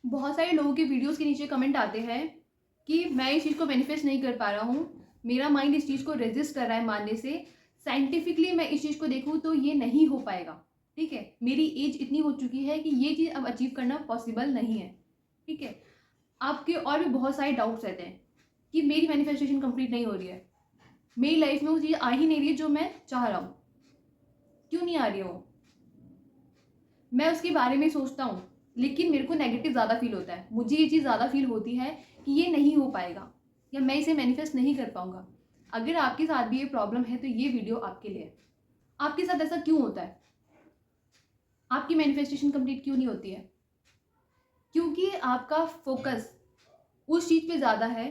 बहुत सारे लोगों के वीडियोस के नीचे कमेंट आते हैं कि मैं इस चीज़ को मैनिफेस्ट नहीं कर पा रहा हूँ, मेरा माइंड इस चीज़ को रेजिस्ट कर रहा है मानने से। साइंटिफिकली मैं इस चीज़ को देखूँ तो ये नहीं हो पाएगा। ठीक है, मेरी एज इतनी हो चुकी है कि ये चीज़ अब अचीव करना पॉसिबल नहीं है। ठीक है, आपके और भी बहुत सारे डाउट्स रहते हैं कि मेरी मैनिफेस्टेशन कंप्लीट नहीं हो रही है, मेरी लाइफ में वो चीज़ आ ही नहीं रही है जो मैं चाह रहा हूँ। क्यों नहीं आ रही है वो? मैं उसके बारे में सोचता हूँ, लेकिन मेरे को नेगेटिव ज़्यादा फील होता है। मुझे ये चीज़ ज़्यादा फील होती है कि ये नहीं हो पाएगा या मैं इसे मैनिफेस्ट नहीं कर पाऊँगा। अगर आपके साथ भी ये प्रॉब्लम है तो ये वीडियो आपके लिए है। आपके साथ ऐसा क्यों होता है? आपकी मैनिफेस्टेशन कंप्लीट क्यों नहीं होती है? क्योंकि आपका फोकस उस चीज़ पे ज़्यादा है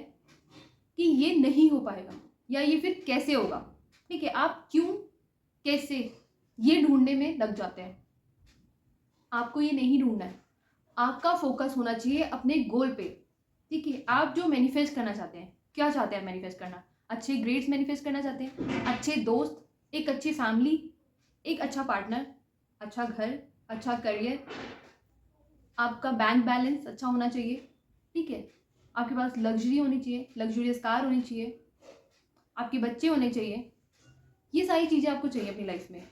कि ये नहीं हो पाएगा या ये फिर कैसे होगा। ठीक है, आप क्यों, कैसे, ये ढूँढने में लग जाते हैं। आपको ये नहीं ढूँढना है। आपका फोकस होना चाहिए अपने गोल पे। ठीक है, आप जो मैनिफेस्ट करना चाहते हैं, क्या चाहते हैं मैनिफेस्ट करना? अच्छे ग्रेड्स मैनिफेस्ट करना चाहते हैं, अच्छे दोस्त, एक अच्छी फैमिली, एक अच्छा पार्टनर, अच्छा घर, अच्छा करियर, आपका बैंक बैलेंस अच्छा होना चाहिए। ठीक है, आपके पास लग्जरी होनी चाहिए, लग्जरियस कार होनी चाहिए, आपके बच्चे होने चाहिए। ये सारी चीज़ें आपको चाहिए अपनी लाइफ में।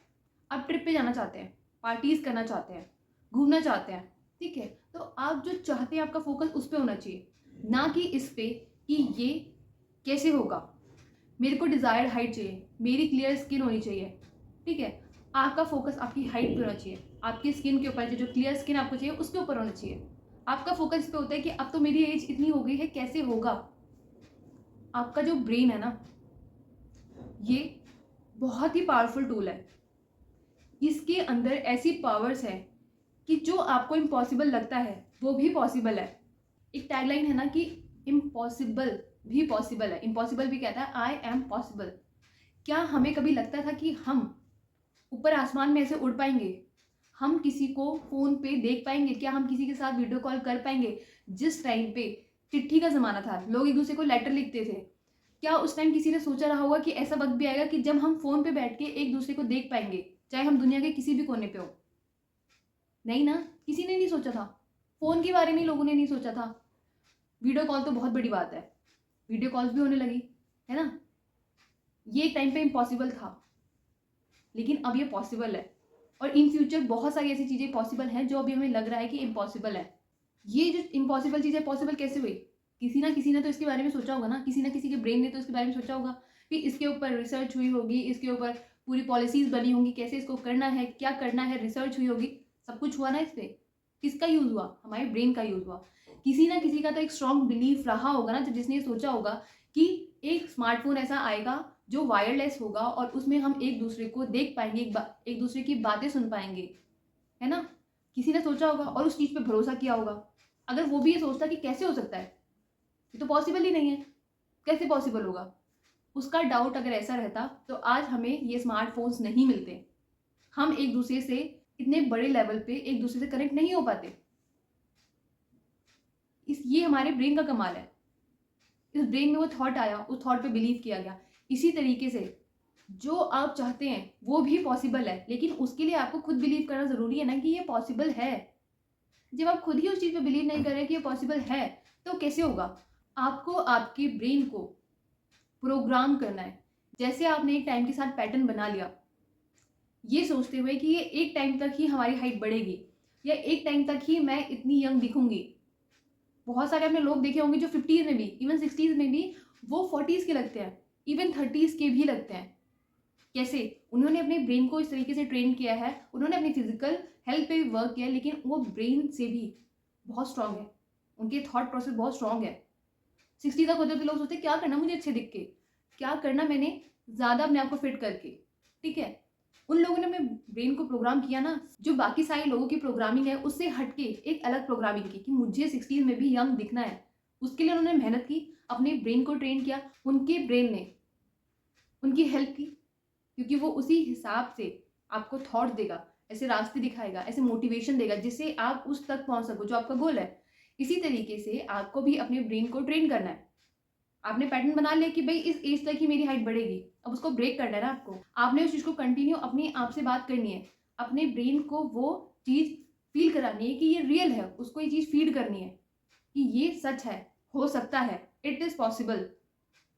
आप ट्रिप पे जाना चाहते हैं, पार्टीज़ करना चाहते हैं, घूमना चाहते हैं। ठीक है, तो आप जो चाहते हैं आपका फोकस उस पे होना चाहिए, ना कि इस पे कि ये कैसे होगा। मेरे को डिज़ायर्ड हाइट चाहिए, मेरी क्लियर स्किन होनी चाहिए। ठीक है, आपका फोकस आपकी हाइट पे होना चाहिए, आपकी स्किन के ऊपर, जो क्लियर स्किन आपको चाहिए उसके ऊपर होना चाहिए। आपका फोकस इस पे होता है कि अब तो मेरी एज इतनी हो गई है, कैसे होगा। आपका जो ब्रेन है ना, ये बहुत ही पावरफुल टूल है। इसके अंदर ऐसी पावर्स है कि जो आपको इम्पॉसिबल लगता है वो भी पॉसिबल है। एक टैगलाइन है ना कि इम्पॉसिबल भी पॉसिबल है। इम्पॉसिबल भी कहता है आई एम पॉसिबल। क्या हमें कभी लगता था कि हम ऊपर आसमान में ऐसे उड़ पाएंगे? हम किसी को फ़ोन पे देख पाएंगे? क्या हम किसी के साथ वीडियो कॉल कर पाएंगे? जिस टाइम पे चिट्ठी का ज़माना था, लोग एक दूसरे को लेटर लिखते थे, क्या उस टाइम किसी ने सोचा रहा होगा कि ऐसा वक्त भी आएगा कि जब हम फ़ोन पे बैठ के एक दूसरे को देख पाएंगे, चाहे हम दुनिया के किसी भी कोने पे हो? नहीं ना, किसी ने नहीं सोचा था। फ़ोन के बारे में लोगों ने नहीं सोचा था। वीडियो कॉल तो बहुत बड़ी बात है। वीडियो कॉल्स भी होने लगी, है ना? ये एक टाइम पे इम्पॉसिबल था, लेकिन अब ये पॉसिबल है। और इन फ्यूचर बहुत सारी ऐसी चीज़ें पॉसिबल हैं जो अभी हमें लग रहा है कि इम्पॉसिबल है। ये जो इम्पॉसिबल चीज़ें पॉसिबल कैसे हुई? किसी ना तो इसके बारे में सोचा होगा ना, किसी ना किसी के ब्रेन ने तो इसके बारे में सोचा होगा कि इसके ऊपर रिसर्च हुई होगी, इसके ऊपर पूरी पॉलिसीज़ बनी होंगी, कैसे इसको करना है, क्या करना है, रिसर्च हुई होगी। सब कुछ हुआ ना इस पे। किसका यूज़ हुआ? हमारे ब्रेन का यूज़ हुआ। किसी ना किसी का तो एक स्ट्रॉन्ग बिलीफ रहा होगा ना, जब जिसने ये सोचा होगा कि एक स्मार्टफ़ोन ऐसा आएगा जो वायरलेस होगा और उसमें हम एक दूसरे को देख पाएँगे, एक दूसरे की बातें सुन पाएँगे, है ना? किसी ने सोचा होगा और उस चीज़ पे भरोसा किया होगा। अगर वो भी ये सोचता कि कैसे हो सकता है? ये तो पॉसिबल ही नहीं है, कैसे पॉसिबल होगा? उसका डाउट अगर ऐसा रहता तो आज हमें ये स्मार्टफ़ोन्स नहीं मिलते। हम एक दूसरे से इतने बड़े लेवल पे एक दूसरे से कनेक्ट नहीं हो पाते। ये हमारे ब्रेन का कमाल है। इस ब्रेन में वो थॉट आया, उस थॉट पे बिलीव किया गया। इसी तरीके से जो आप चाहते हैं वो भी पॉसिबल है, लेकिन उसके लिए आपको खुद बिलीव करना ज़रूरी है ना कि ये पॉसिबल है। जब आप खुद ही उस चीज़ पे बिलीव नहीं कर रहे कि ये पॉसिबल है, तो कैसे होगा? आपको आपके ब्रेन को प्रोग्राम करना है। जैसे आपने एक टाइम के साथ पैटर्न बना लिया, ये सोचते हुए कि ये एक टाइम तक ही हमारी हाइट बढ़ेगी या एक टाइम तक ही मैं इतनी यंग दिखूँगी। बहुत सारे आपने लोग देखे होंगे जो 50s में भी, इवन 60s में भी वो 40s के लगते हैं, इवन 30s के भी लगते हैं। कैसे? उन्होंने अपने ब्रेन को इस तरीके से ट्रेन किया है, उन्होंने अपनी फिज़िकल हेल्थ पे भी वर्क किया है, लेकिन वो ब्रेन से भी बहुत स्ट्रॉन्ग है। उनके थॉट प्रोसेस बहुत स्ट्रॉन्ग है। 60 तक होते तो लोग सोचते हैं क्या करना मुझे अच्छे दिख के? क्या करना मैंने ज़्यादा अपने आप को फिट करके? ठीक है? उन लोगों ने अपने ब्रेन को प्रोग्राम किया ना, जो बाकी सारे लोगों की प्रोग्रामिंग है उससे हट के एक अलग प्रोग्रामिंग की कि मुझे 60s में भी यंग दिखना है। उसके लिए उन्होंने मेहनत की, अपने ब्रेन को ट्रेन किया। उनके ब्रेन ने उनकी हेल्प की, क्योंकि वो उसी हिसाब से आपको थॉट देगा, ऐसे रास्ते दिखाएगा, ऐसे मोटिवेशन देगा जिससे आप उस तक पहुँच सको जो आपका गोल है। इसी तरीके से आपको भी अपने ब्रेन को ट्रेन करना है। आपने पैटर्न बना लिया कि भई इस एज तक ही मेरी हाइट बढ़ेगी, अब उसको ब्रेक करना है ना आपको। आपने उस चीज़ को कंटिन्यू अपने आप से बात करनी है। अपने ब्रेन को वो चीज़ फील करानी है कि ये रियल है, उसको ये चीज़ फीड करनी है कि ये सच है, हो सकता है, इट इज़ पॉसिबल।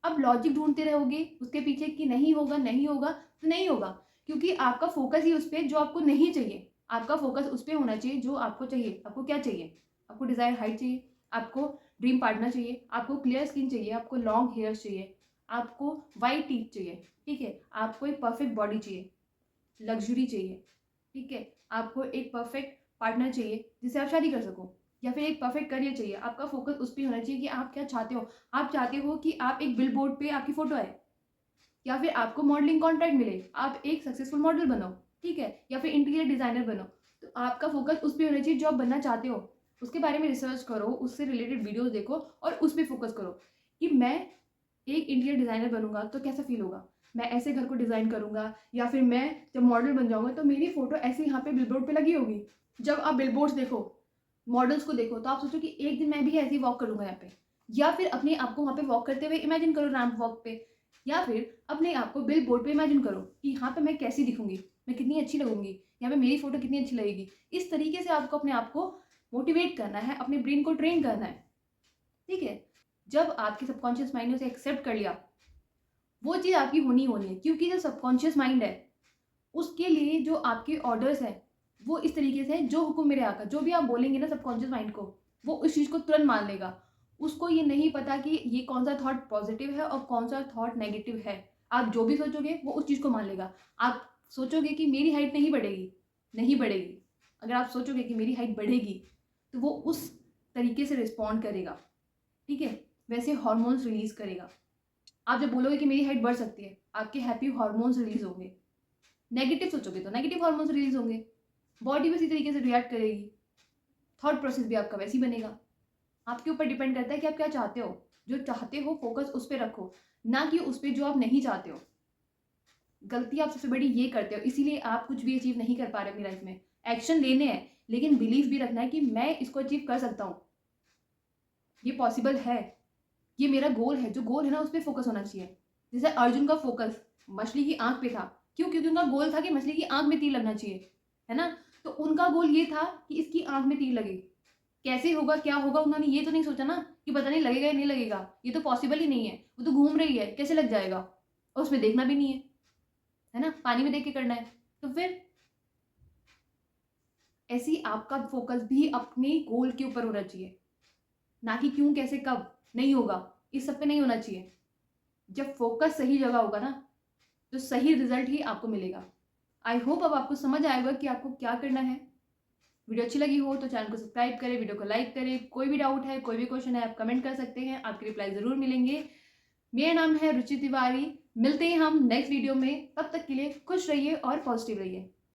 अब लॉजिक ढूंढते रहोगे उसके पीछे कि नहीं होगा, नहीं होगा, तो नहीं होगा, क्योंकि आपका फोकस ही उस पे जो आपको नहीं चाहिए। आपका फोकस उस पे होना चाहिए जो आपको चाहिए। आपको क्या चाहिए? आपको डिजायर हाइट चाहिए, आपको ड्रीम पार्टनर चाहिए, आपको क्लियर स्किन चाहिए, आपको लॉन्ग हेयर चाहिए, आपको वाइट टीथ चाहिए, ठीक है, आपको एक परफेक्ट बॉडी चाहिए, लग्जरी चाहिए, ठीक है, आपको एक परफेक्ट पार्टनर चाहिए जिससे आप शादी कर सको, या फिर एक परफेक्ट करियर चाहिए। आपका फोकस उस पर होना चाहिए कि आप क्या चाहते हो। आप चाहते हो कि आप एक बिल बोर्ड पे आपकी फोटो आए, या फिर आपको मॉडलिंग कॉन्ट्रैक्ट मिले, आप एक सक्सेसफुल मॉडल बनो, ठीक है, या फिर इंटीरियर डिजाइनर बनो। तो आपका फोकस उस पर होना चाहिए जो आप बनना चाहते हो। उसके बारे में रिसर्च करो, उससे रिलेटेड वीडियोस देखो और उस पर फोकस करो कि मैं एक इंटीरियर डिजाइनर बनूंगा तो कैसा फील होगा, मैं ऐसे घर को डिजाइन करूंगा, या फिर मैं जब मॉडल बन जाऊंगा तो मेरी फोटो ऐसे यहाँ पे बिलबोर्ड पे लगी होगी। जब आप बिलबोर्ड्स देखो, मॉडल्स को देखो, तो आप सोचो कि एक दिन मैं भी ऐसे ही वॉक करूंगा यहाँ पे, या फिर अपने आप को वहाँ पे वॉक करते हुए इमेजिन करो रैंप वॉक पे, या फिर अपने आप को बिल बोर्ड पे इमेजिन करो कि यहाँ पे मैं कैसी दिखूंगी, मैं कितनी अच्छी लगूंगी, यहाँ पे मेरी फोटो कितनी अच्छी लगेगी। इस तरीके से आपको अपने आप को मोटिवेट करना है, अपने ब्रेन को ट्रेन करना है, ठीक है। जब आपके सबकॉन्शियस माइंड ने उसे एक्सेप्ट कर लिया, वो चीज़ आपकी होनी होनी है, क्योंकि जो सबकॉन्शियस माइंड है उसके लिए जो आपके ऑर्डर्स हैं वो इस तरीके से है, जो हुक्म मेरे आका, जो भी आप बोलेंगे ना सबकॉन्शियस माइंड को, वो उस चीज़ को तुरंत मान लेगा। उसको ये नहीं पता कि ये कौन सा थॉट पॉजिटिव है और कौन सा थॉट नेगेटिव है। आप जो भी सोचोगे वो उस चीज़ को मान लेगा। आप सोचोगे कि मेरी हाइट नहीं बढ़ेगी, नहीं बढ़ेगी। अगर आप सोचोगे कि मेरी हाइट बढ़ेगी तो वो उस तरीके से रिस्पॉन्ड करेगा, ठीक है, वैसे हॉर्मोन्स रिलीज करेगा। आप जब बोलोगे कि मेरी हाइट बढ़ सकती है, आपके हैप्पी हॉर्मोन्स रिलीज होंगे। नेगेटिव सोचोगे तो नेगेटिव हार्मोन्स रिलीज होंगे, बॉडी भी उसी तरीके से रिएक्ट करेगी, थॉट प्रोसेस भी आपका वैसे ही बनेगा। आपके ऊपर डिपेंड करता है कि आप क्या चाहते हो। जो चाहते हो फोकस उस पर रखो, ना कि उस पर जो आप नहीं चाहते हो। गलती आप सबसे बड़ी ये करते हो, इसीलिए आप कुछ भी अचीव नहीं कर पा रहे अपनी लाइफ में। एक्शन लेने हैं लेकिन बिलीव भी रखना है कि मैं इसको अचीव कर सकता हूँ, ये पॉसिबल है, ये मेरा गोल है। जो गोल है ना उस पर फोकस होना चाहिए। जैसे अर्जुन का फोकस मछली की आंख पे था, क्यों? क्योंकि उनका गोल था कि मछली की आंख में तीर लगना चाहिए, है ना। तो उनका गोल ये था कि इसकी आंख में तीर लगे। कैसे होगा, क्या होगा, उन्होंने ये तो नहीं सोचा ना कि पता नहीं लगेगा या नहीं लगेगा, ये तो पॉसिबल ही नहीं है, वो तो घूम रही है, कैसे लग जाएगा, और उसमें देखना भी नहीं है ना, पानी में देख के करना है। तो फिर ऐसे ही आपका फोकस भी अपने गोल के ऊपर होना चाहिए, ना कि क्यों, कैसे, कब। नहीं होगा, इस सब पे नहीं होना चाहिए। जब फोकस सही जगह होगा ना तो सही रिजल्ट ही आपको मिलेगा। आई होप अब आपको समझ आएगा कि आपको क्या करना है। वीडियो अच्छी लगी हो तो चैनल को सब्सक्राइब करें, वीडियो को लाइक करें। कोई भी डाउट है, कोई भी क्वेश्चन है, आप कमेंट कर सकते हैं, आपके रिप्लाई जरूर मिलेंगे। मेरा नाम है रुचि तिवारी। मिलते हैं हम नेक्स्ट वीडियो में, तब तक के लिए खुश रहिए और पॉजिटिव रहिए।